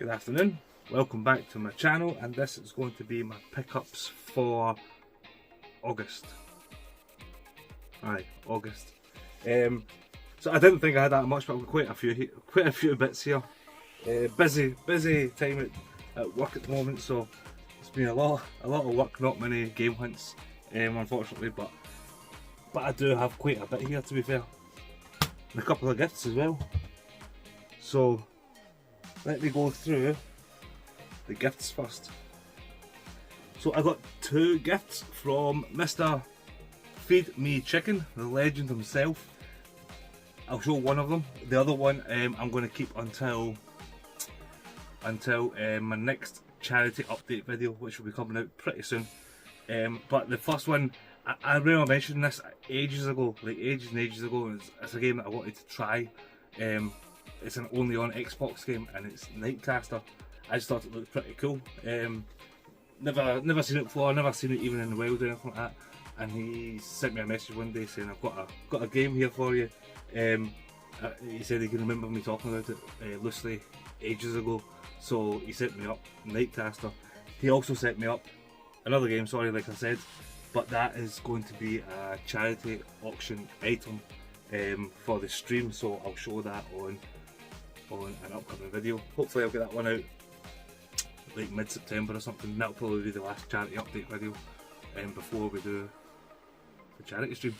Good afternoon, welcome back to my channel, and this is going to be my pickups for August. August. So I didn't think I had that much, but I've got quite a few bits here. Busy time at work at the moment, so it's been a lot of work, not many game hunts, unfortunately, but I do have quite a bit here, to be fair, and a couple of gifts as well. So let me go through the gifts first. So I got two gifts from Mr. Feed Me Chicken, the legend himself. I'll show one of them. The other one I'm going to keep until my next charity update video, which will be coming out pretty soon. But the first one, I remember mentioning this ages ago, like ages and ages ago. It's a game that I wanted to try. It's an only on Xbox game, and it's Nightcaster. I just thought it looked pretty cool. Never seen it before, never seen it even in the wild or anything like that. And he sent me a message one day saying, "I've got a game here for you." He said he can remember me talking about it loosely ages ago, so he sent me up Nightcaster. He also sent me up another game, sorry, like I said, but that is going to be a charity auction item for the stream, so I'll show that on an upcoming video. Hopefully I'll get that one out like mid-September or something. That'll probably be the last charity update video before we do the charity stream.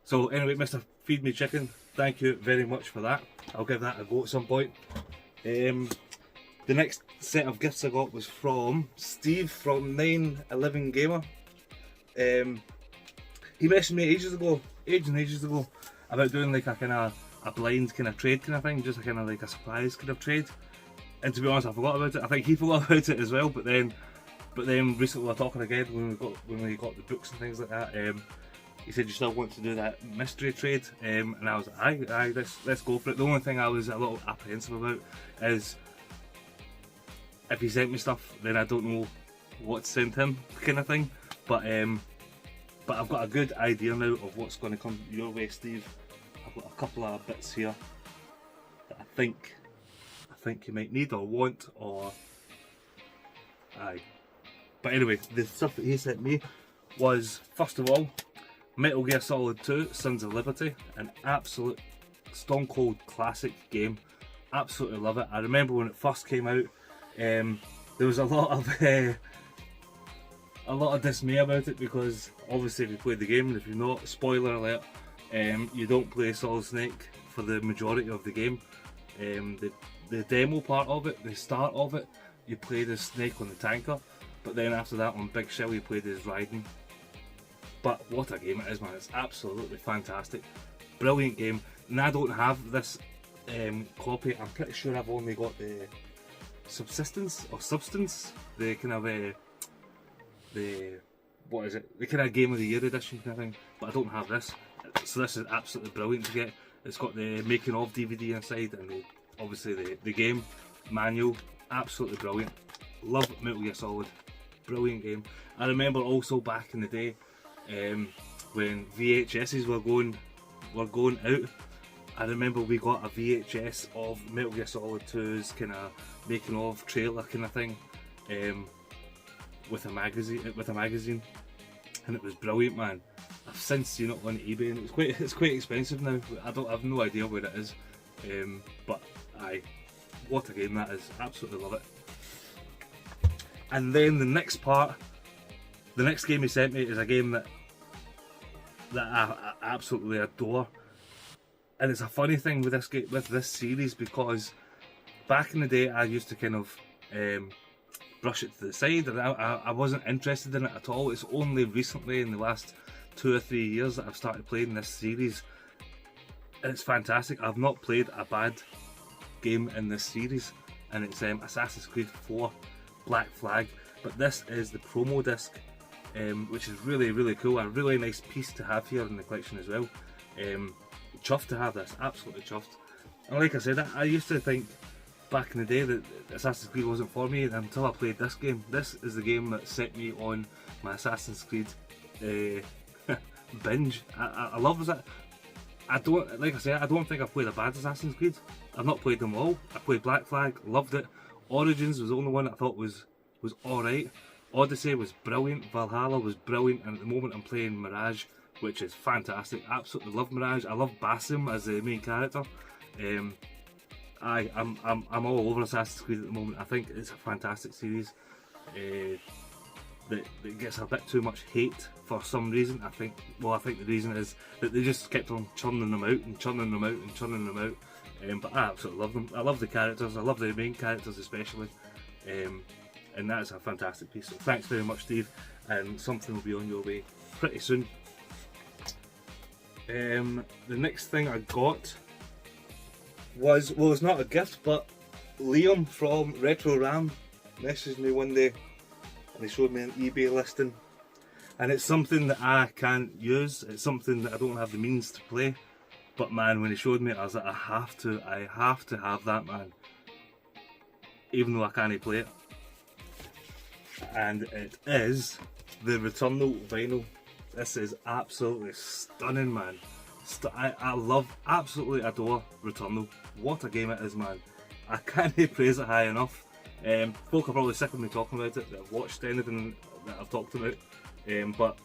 So anyway, Mr. Feed Me Chicken, thank you very much for that. I'll give that a go at some point. The next set of gifts I got was from Steve from 911 Gamer. He messaged me ages and ages ago about doing like a kind of a blind kind of trade kind of thing, just a kind of like a surprise kind of trade. And to be honest, I forgot about it. I think he forgot about it as well. But then recently we were talking again when we got the books and things like that. He said you still want to do that mystery trade, and I was like, aye, let's go for it. The only thing I was a little apprehensive about is if he sent me stuff, then I don't know what to send him, kind of thing. But I've got a good idea now of what's going to come your way, Steve. I've got a couple of bits here that I think you might need or want, or aye. But anyway, the stuff that he sent me was, first of all, Metal Gear Solid 2 Sons of Liberty, an absolute stone cold classic game. Absolutely love it. I remember when it first came out, there was a lot of dismay about it, because obviously if you played the game, and if you're not, spoiler alert, you don't play Solid Snake for the majority of the game. The demo part of it, the start of it, you played as Snake on the tanker, but then after that on Big Shell you played as Raiden. But what a game it is, man. It's absolutely fantastic. Brilliant game. And I don't have this copy. I'm pretty sure I've only got the Substance, the kind of what is it? The kind of Game of the Year edition kind of thing. But I don't have this. So this is absolutely brilliant to get. It's got the making of DVD inside, and obviously the game manual. Absolutely brilliant. Love Metal Gear Solid. Brilliant game. I remember also back in the day when VHSs were going out. I remember we got a VHS of Metal Gear Solid 2's kind of making of trailer kind of thing, with a magazine, and it was brilliant, man. I've since seen it on eBay, and it's quite expensive now. I have no idea where it is, but aye, what a game that is. Absolutely love it. And then the next game he sent me is a game that I absolutely adore. And it's a funny thing with this series, because back in the day I used to kind of brush it to the side, and I wasn't interested in it at all. It's only recently, in the last 2 or 3 years, that I've started playing this series, and it's fantastic. I've not played a bad game in this series, and it's Assassin's Creed 4 Black Flag. But this is the promo disc, which is really cool. A really nice piece to have here in the collection as well. Chuffed to have this, absolutely chuffed. And like I said, I used to think back in the day that Assassin's Creed wasn't for me until I played this game. This is the game that set me on my Assassin's Creed binge. I love that. I don't think I've played a bad Assassin's Creed. I've not played them all. I played Black Flag, loved it. Origins was the only one I thought was alright. Odyssey was brilliant, Valhalla was brilliant, and at the moment I'm playing Mirage, which is fantastic. Absolutely love Mirage. I love Basim as the main character. I'm all over Assassin's Creed at the moment. I think it's a fantastic series. That gets a bit too much hate for some reason. I think the reason is that they just kept on churning them out and churning them out and churning them out. But I absolutely love them. I love the characters. I love the main characters especially. And that's a fantastic piece. So thanks very much, Steve. And something will be on your way pretty soon. The next thing I got was, well, it's not a gift, but Liam from Retro Ram messaged me one day and he showed me an eBay listing, and it's something that I can't use. It's something that I don't have the means to play, but man, when he showed me it, I was like, I have to have that, man, even though I can't play it. And it is the Returnal vinyl. This is absolutely stunning, man. I love, absolutely adore Returnal. What a game it is, man. I can't praise it high enough. Folk are probably sick of me talking about it, that have watched anything that I've talked about, but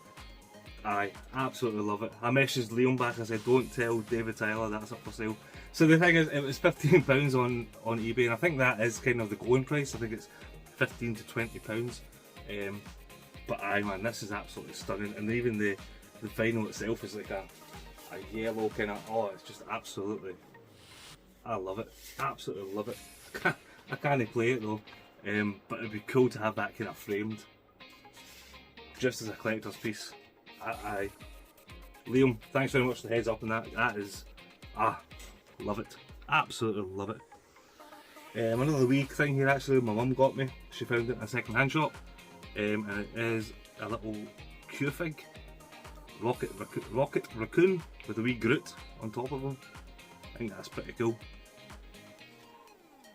I absolutely love it. I messaged Liam back, I said, don't tell David Tyler that's up for sale. So the thing is, it was £15 on eBay, and I think that is kind of the going price. I think it's £15 to £20. But aye, man, this is absolutely stunning, and even the vinyl itself is like a yellow kind of, oh, it's just absolutely, I love it, absolutely love it. I can't play it though, but it'd be cool to have that kind of framed, just as a collector's piece. Liam, thanks very much for the heads up on that. That is, love it, absolutely love it. Another wee thing here actually, my mum got me, she found it in a second hand shop, and it is a little Q-Fig, rocket raccoon with a wee Groot on top of him. I think that's pretty cool.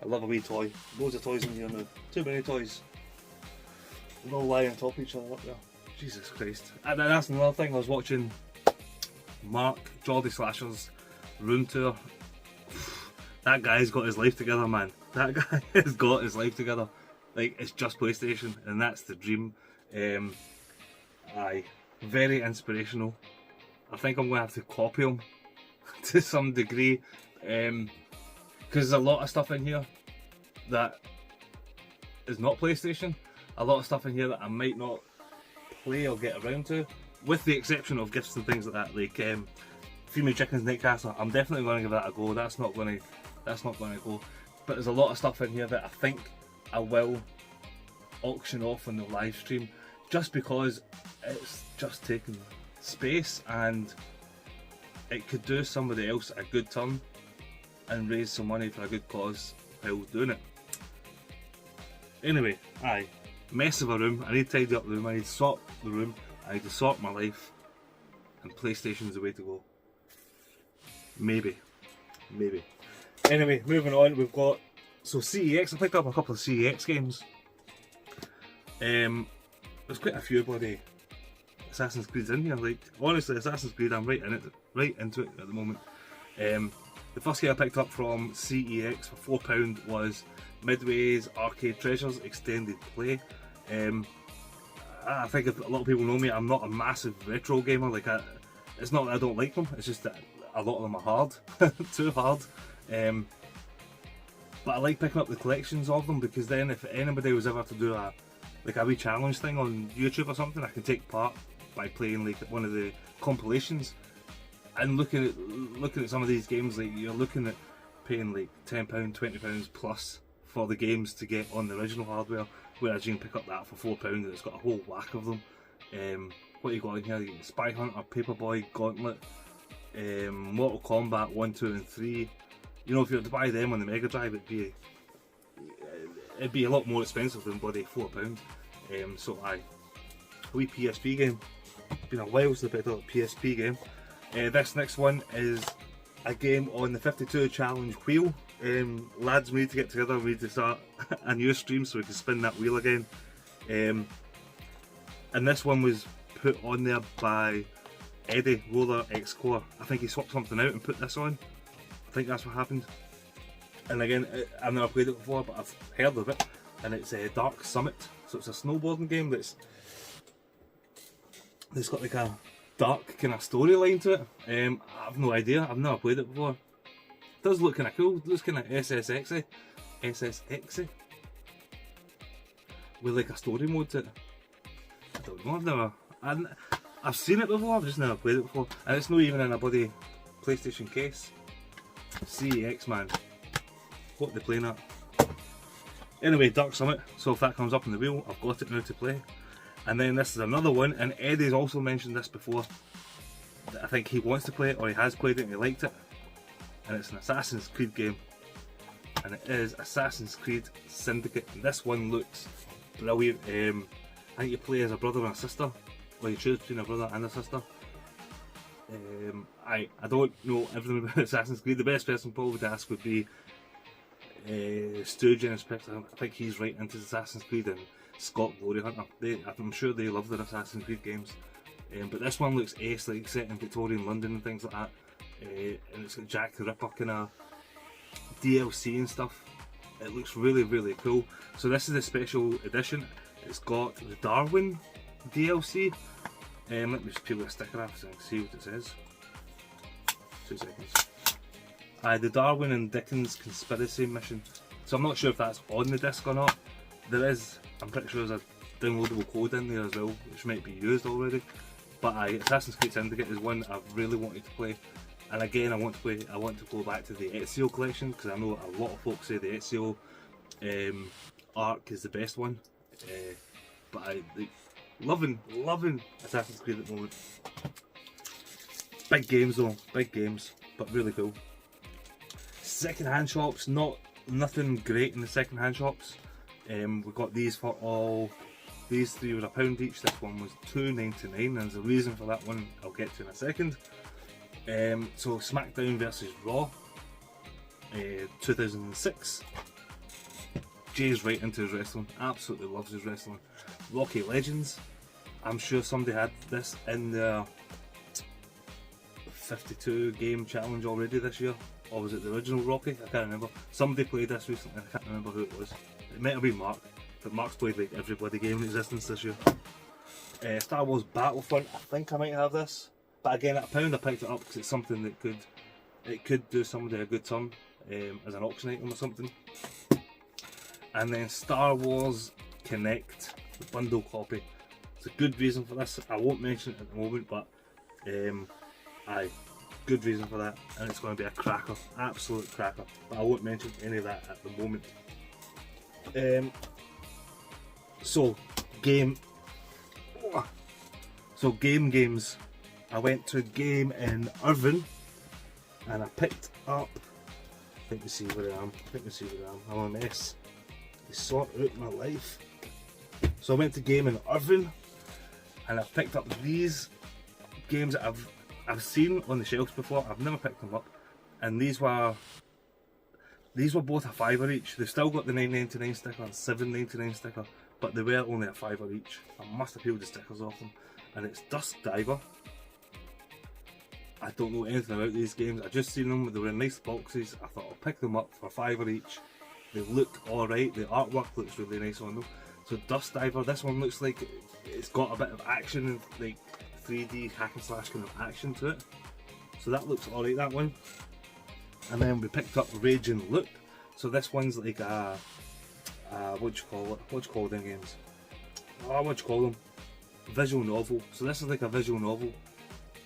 I love a wee toy. Loads of toys in here now. Too many toys. They all lie on top of each other up there. Jesus Christ. And that's another thing, I was watching Mark Geordie Slasher's room tour. That guy's got his life together, man. That guy has got his life together. Like, it's just PlayStation, and that's the dream. Very inspirational. I think I'm going to have to copy him to some degree. Because there's a lot of stuff in here that is not PlayStation. A lot of stuff in here that I might not play or get around to, with the exception of gifts and things like that. Like Fumi Chicken's Nightcastle, I'm definitely going to give that a go. That's not going to go. But there's a lot of stuff in here that I think I will auction off on the live stream, just because it's just taking space and it could do somebody else a good turn and raise some money for a good cause while doing it. Anyway, mess of a room. I need to tidy up the room, I need to sort the room, I need to sort my life, and PlayStation's the way to go. Maybe. Anyway, moving on, we've got, so CEX, I picked up a couple of CEX games. There's quite a few bloody Assassin's Creeds in here. Like, honestly, Assassin's Creed, I'm right into it at the moment. The first game I picked up from CEX for £4 was Midway's Arcade Treasures Extended Play. I think if a lot of people know me, I'm not a massive retro gamer. Like, it's not that I don't like them, it's just that a lot of them are hard, too hard. But I like picking up the collections of them, because then if anybody was ever to do a wee challenge thing on YouTube or something, I can take part by playing like one of the compilations. And looking at some of these games, like, you're looking at paying like £10, £20 plus for the games to get on the original hardware, whereas you can pick up that for £4 and it's got a whole whack of them. What you got in here? You get Spy Hunter, Paperboy, Gauntlet, Mortal Kombat 1, 2 and 3. You know, if you were to buy them on the Mega Drive, it'd be a lot more expensive than bloody £4. So a wee PSP game. It's been a while since I picked up a PSP game. This next one is a game on the 52 challenge wheel. Lads, we need to get together, we need to start a new stream so we can spin that wheel again. And this one was put on there by Eddie, Roller X Core. I think he swapped something out and put this on. I think that's what happened. And again, I've never played it before, but I've heard of it, and it's Dark Summit. So it's a snowboarding game that's got like a dark kind of storyline to it. I've no idea. I've never played it before. It does look kind of cool. It looks kind of SSXy, with like a story mode to it. I don't know. I've seen it before. I've just never played it before, and it's not even in a bloody PlayStation case. CEX, man. What are they playing at? Anyway, Dark Summit. So if that comes up on the wheel, I've got it now to play. And then this is another one, and Eddie's also mentioned this before. I think he wants to play it, or he has played it and he liked it. And it's an Assassin's Creed game. And it is Assassin's Creed Syndicate. And this one looks brilliant. I think you play as a brother and a sister, or you choose between a brother and a sister. I don't know everything about Assassin's Creed. The best person probably to ask would be Stu Genis Picks. I think he's right into Assassin's Creed, and Scott Glory Hunter. I'm sure they love their Assassin's Creed games. But this one looks ace, like set in Victorian London and things like that. And it's got Jack the Ripper kind of DLC and stuff. It looks really, really cool. So this is a special edition. It's got the Darwin DLC. Let me just peel a sticker off so I can see what it says. 2 seconds. The Darwin and Dickens Conspiracy Mission. So I'm not sure if that's on the disc or not. There is, I'm pretty sure there's a downloadable code in there as well, which might be used already. But Assassin's Creed Syndicate is one I've really wanted to play. And again, I want to go back to the Ezio collection, because I know a lot of folks say the Ezio arc is the best one. But I loving Assassin's Creed at the moment. Big games though, big games, but really cool. Second-hand shops, nothing great in the second-hand shops. We got these for these 3 were £1 each. This one was £2.99, and there's a reason for that one I'll get to in a second. So SmackDown vs Raw, 2006. Jay's right into his wrestling, absolutely loves his wrestling. Rocky Legends, I'm sure somebody had this in their 52 game challenge already this year, or was it the original Rocky? I can't remember. Somebody played this recently, I can't remember who it was. It might have been Mark, but Mark's played like every bloody game in existence this year. Star Wars Battlefront, I think I might have this, but again at £1 I picked it up because it's something that could do somebody a good turn as an auction item or something. And then Star Wars Connect, the bundle copy. It's a good reason for this. I won't mention it at the moment, but good reason for that, and it's going to be a cracker, absolute cracker. But I won't mention any of that at the moment. So games. I went to a game in Irvine, and I picked up. Let me see where I am. I'm a mess. They sort out my life. So I went to game in Irvine, and I picked up these games that I've seen on the shelves before. I've never picked them up, and these were both a £5 each. They've still got the £9.99 sticker and £7.99 sticker, but they were only a £5 each. I must have peeled the stickers off them. And it's Dusk Diver. I don't know anything about these games. I just seen them. They were in nice boxes. I thought I'll pick them up for £5 each. They look alright. The artwork looks really nice on them. So Dusk Diver, this one looks like it's got a bit of action and like 3D hack and slash kind of action to it. So that looks alright, that one. And then we picked up Rage and Loop. So this one's like a what do you call it? What do you call them games? What do you call them? Visual novel. So this is like a visual novel,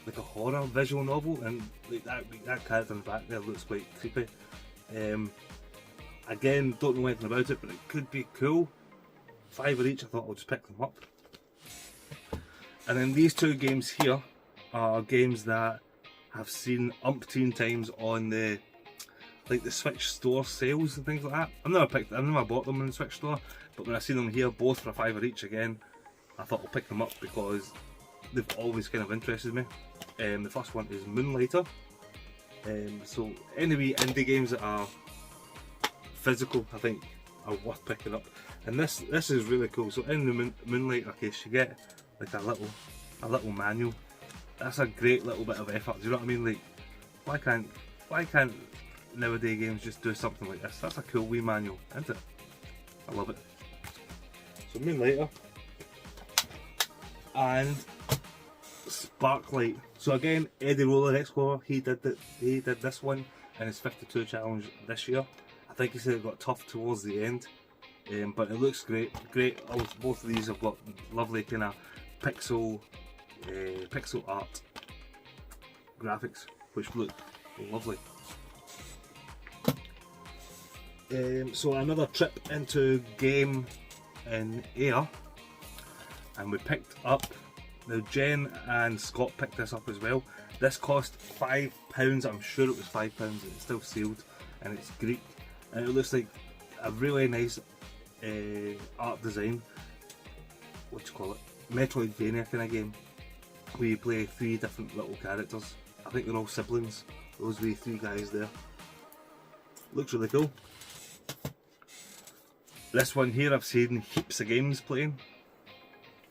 like a horror visual novel, and like that character in the back there looks quite creepy. Again, don't know anything about it, but it could be cool. £5 each. I thought I'll just pick them up. And then these 2 games here are games that I've seen umpteen times on the Switch store sales and things like that. I've never bought them in the Switch store, but when I see them here both for £5 each again, I thought I'll pick them up because they've always kind of interested me. The first one is Moonlighter. So any wee indie games that are physical, I think, are worth picking up. And this is really cool. So in the Moonlighter case, you get like a little manual. That's a great little bit of effort. Do you know what I mean? Like, why can't nowadays games just do something like this. That's a cool wee manual, isn't it? I love it. So Moonlighter and Sparklight. So again, Eddie Roller Explorer, he did this one in his 52 challenge this year. I think he said it got tough towards the end, but it looks great. Both of these have got lovely kind of pixel art graphics, which look lovely. So another trip into Game in Air, and we picked up, now Jen and Scott picked this up as well. This cost £5, I'm sure it was £5, it's still sealed, and it's Greek, and it looks like a really nice art design, what do you call it, Metroidvania kind of game, where you play 3 different little characters. I think they're all siblings, those wee 3 guys there. Looks really cool. This one here I've seen heaps of games playing.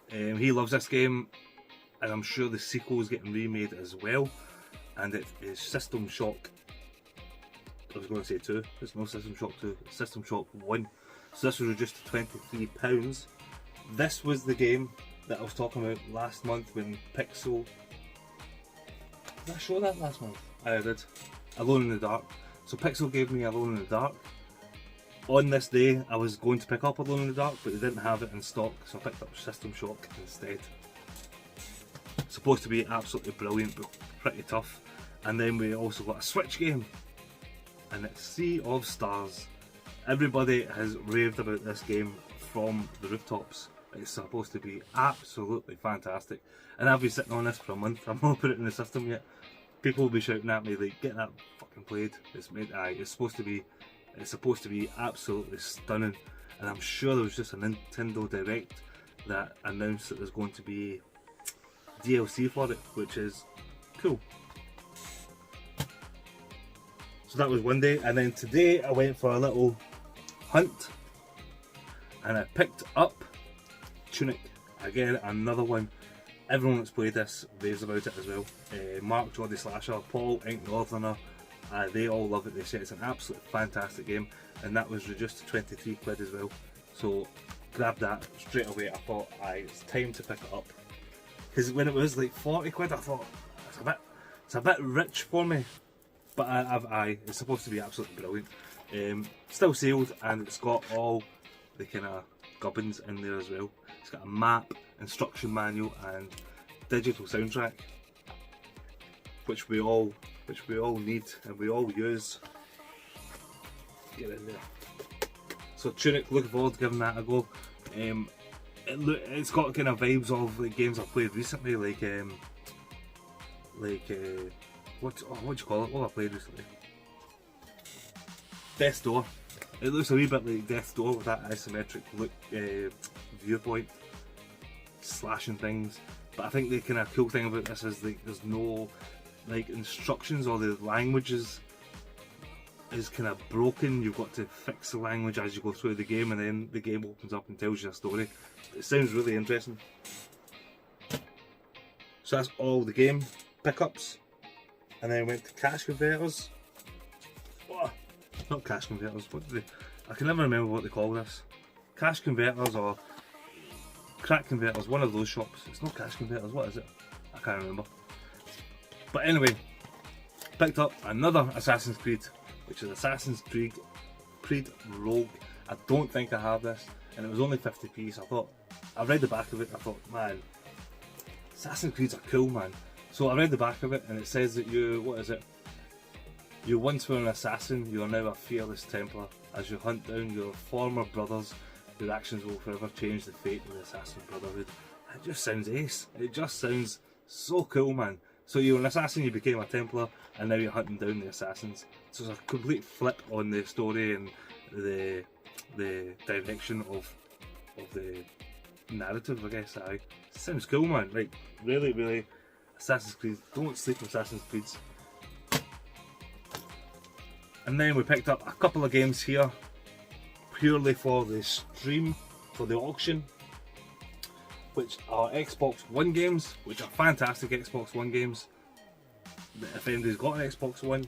He loves this game, and I'm sure the sequel is getting remade as well. And it is System Shock. I was going to say 2. It's no System Shock 2. It's System Shock 1. So this was reduced to £23. This was the game that I was talking about last month when Pixel. Did I show that last month? I did. Alone in the Dark. So Pixel gave me Alone in the Dark. On this day, I was going to pick up Alone in the Dark, but they didn't have it in stock, so I picked up System Shock instead. Supposed to be absolutely brilliant, but pretty tough. And then we also got a Switch game, and it's Sea of Stars. Everybody has raved about this game from the rooftops. It's supposed to be absolutely fantastic, and I've been sitting on this for a month. I've not put it in the system yet. People will be shouting at me like, "Get that fucking played!" It's supposed to be absolutely stunning, and I'm sure there was just a Nintendo Direct that announced that there's going to be DLC for it, which is cool. So that was one day, and then today I went for a little hunt, and I picked up Tunic. Again, another one. Everyone that's played this raves about it as well. Mark, Jody Slasher, Paul, Ink Northerner, they all love it. They say it's an absolutely fantastic game, and that was reduced to 23 quid as well. So grabbed that straight away. I thought, it's time to pick it up, because when it was like 40 quid, I thought it's a bit rich for me. But it's supposed to be absolutely brilliant. Still sealed, and it's got all the kind of gubbins in there as well. It's got a map, instruction manual, and digital soundtrack, which we all need and we all use. Get in there. So Tunic, looking forward to giving that a go. It's got kind of vibes of the games I've played recently, what do you call it? What have I played recently? Death's Door. It looks a wee bit like Death's Door with that isometric look, viewpoint, slashing things. But I think the kind of cool thing about this is like there's no like instructions, or the languages is kind of broken. You've got to fix the language as you go through the game, and then the game opens up and tells you a story. It sounds really interesting. So that's all the game pickups, and then went to Cash Converters. Oh, not Cash Converters. I can never remember what they call this. Cash Converters or Crack Converters. One of those shops. It's not Cash Converters. What is it? I can't remember. But anyway, picked up another Assassin's Creed, which is Assassin's Creed Rogue. I don't think I have this, and it was only 50p. So I thought, I read the back of it. I thought, man, Assassin's Creeds are cool, man. So I read the back of it, and it says that you once were an assassin, you are now a fearless Templar. As you hunt down your former brothers, your actions will forever change the fate of the Assassin Brotherhood. It just sounds ace. It just sounds so cool, man. So you were an assassin, you became a Templar, and now you're hunting down the assassins. So it's a complete flip on the story and the direction of the narrative, I guess. Sounds cool, man. Like, really, really, Assassin's Creed. Don't sleep with Assassin's Creed. And then we picked up a couple of games here, purely for the stream, for the auction, which are Xbox One games, which are fantastic Xbox One games. If anybody's got an Xbox One,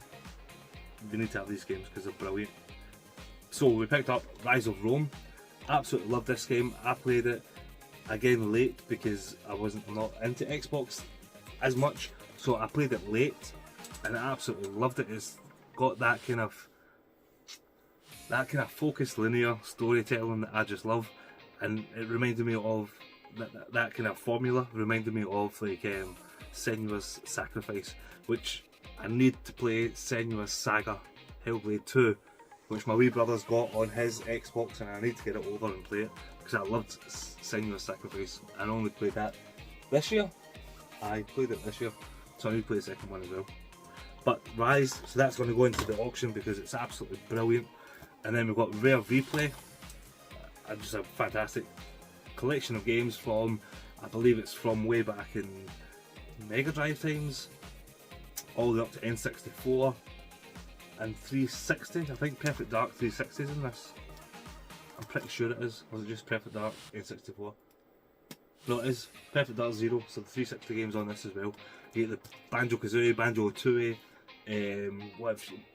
we need to have these games because they're brilliant. So we picked up Rise of Rome. Absolutely love this game. I played it again late because I'm not into Xbox as much, so I played it late and I absolutely loved it. It's got that kind of focused linear storytelling that I just love, and it reminded me of that kind of formula. Reminded me of like Senua's Sacrifice, which I need to play. Senua's Saga Hellblade 2, which my wee brother's got on his Xbox, and I need to get it over and play it because I loved Senua's Sacrifice. I only played that this year. I played it this year, so I need to play the second one as well. But Rise, so that's going to go into the auction because it's absolutely brilliant. And then we've got Rare Replay, just a fantastic collection of games from, I believe it's from way back in Mega Drive times, all the way up to N64 and 360. I think Perfect Dark 360 is in this. I'm pretty sure it is. Was it just Perfect Dark N64? No, it is Perfect Dark Zero. So the 360 games on this as well. You get the Banjo-Kazooie, Banjo-Tooie,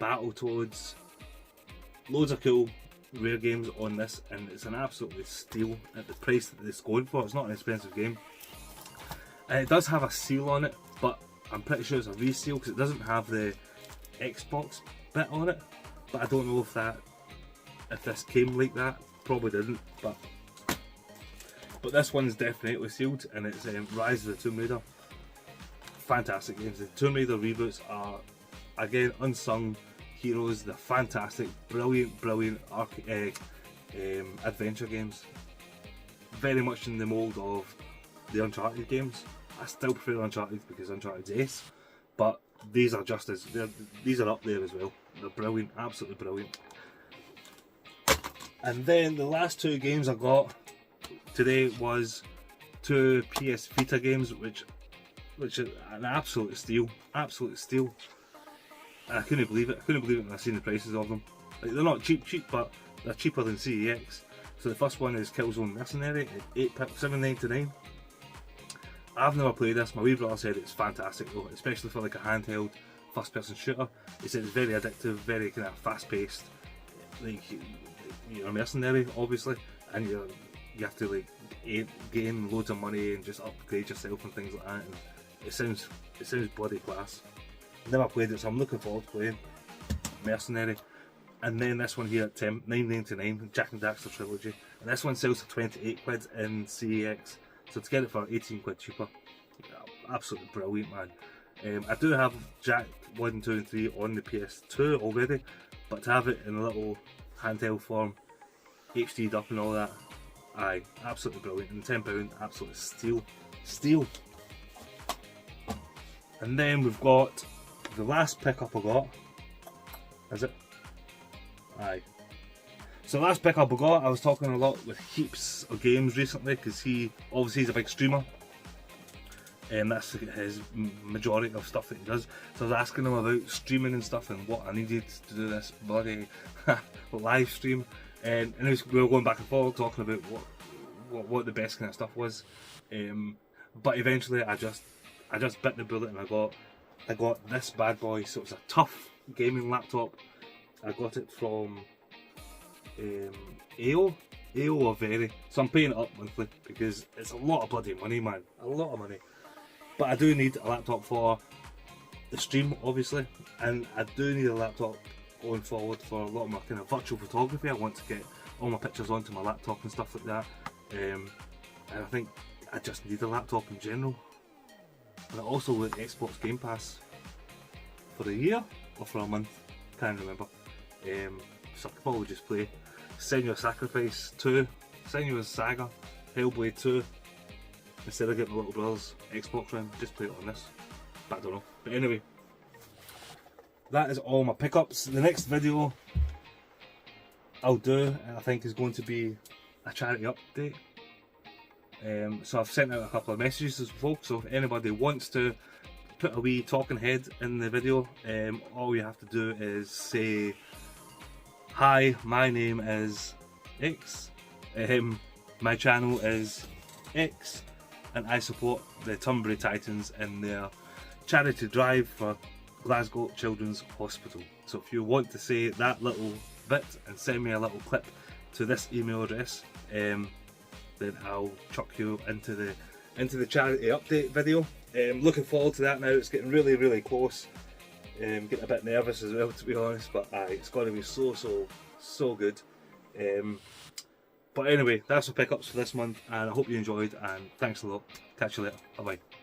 Battletoads. Loads of cool Rare games on this, and it's an absolutely steal at the price that it's going for. It's not an expensive game. It does have a seal on it, but I'm pretty sure it's a reseal because it doesn't have the Xbox bit on it. But I don't know if this came like that. Probably didn't, but this one's definitely sealed, and it's Rise of the Tomb Raider. Fantastic games. The Tomb Raider reboots are again unsung heroes. They're fantastic, brilliant adventure games. Very much in the mould of the Uncharted games. I still prefer Uncharted because Uncharted's ace, but these are just as these are up there as well. They're brilliant, absolutely brilliant. And then the last two games I got today was two PS Vita games, which is an absolute steal, I couldn't believe it. When I seen the prices of them. Like, they're not cheap, but they're cheaper than CEX. So the first one is Killzone Mercenary at $7.99. I've never played this. My wee brother said it's fantastic though, especially for like a handheld first-person shooter. He said it's very addictive, very kind of fast-paced. Like, you're a mercenary, obviously, and you have to like gain loads of money and just upgrade yourself and things like that. And it sounds bloody class. Never played it, so I'm looking forward to playing Mercenary. And then this one here at $9.99, Jak and Daxter Trilogy, and this one sells for 28 quid in CEX, so to get it for 18 quid cheaper, absolutely brilliant, man. I do have Jak 1, 2 and 3 on the PS2 already, but to have it in a little handheld form, HD'd up and all that, aye, absolutely brilliant. And £10, absolute steal. And then we've got the last pickup I got. Is it? Aye. So the last pickup I got, I was talking a lot with Heaps of games recently because he obviously he's a big streamer. And that's his majority of stuff that he does. So I was asking him about streaming and stuff and what I needed to do this bloody live stream. And we were going back and forth talking about what the best kind of stuff was. But eventually I just bit the bullet and I got this bad boy. So it's a tough gaming laptop. I got it from AO or Very. So I'm paying it up monthly because it's a lot of bloody money, man. A lot of money. But I do need a laptop for the stream, obviously, and I do need a laptop going forward for a lot of my kind of virtual photography. I want to get all my pictures onto my laptop and stuff like that. And I think I just need a laptop in general. And I also with Xbox Game Pass for a year or for a month, can't remember. So I could probably just play Senua's Sacrifice 2, Senua's Saga, Hellblade 2, instead of getting my little brother's Xbox One, just play it on this. But I don't know. But anyway, that is all my pickups. The next video I'll do, I think, is going to be a charity update. So I've sent out a couple of messages to folks, so if anybody wants to put a wee talking head in the video, all you have to do is say, "Hi, my name is X, my channel is X, and I support the Turnberry Titans in their charity drive for Glasgow Children's Hospital. So if you want to say that little bit and send me a little clip to this email address, then I'll chuck you into the charity update video. Looking forward to that now. It's getting really, really close. Getting a bit nervous as well, to be honest, but it's going to be so good. But anyway, that's the pickups for this month, and I hope you enjoyed, and thanks a lot. Catch you later. Bye bye.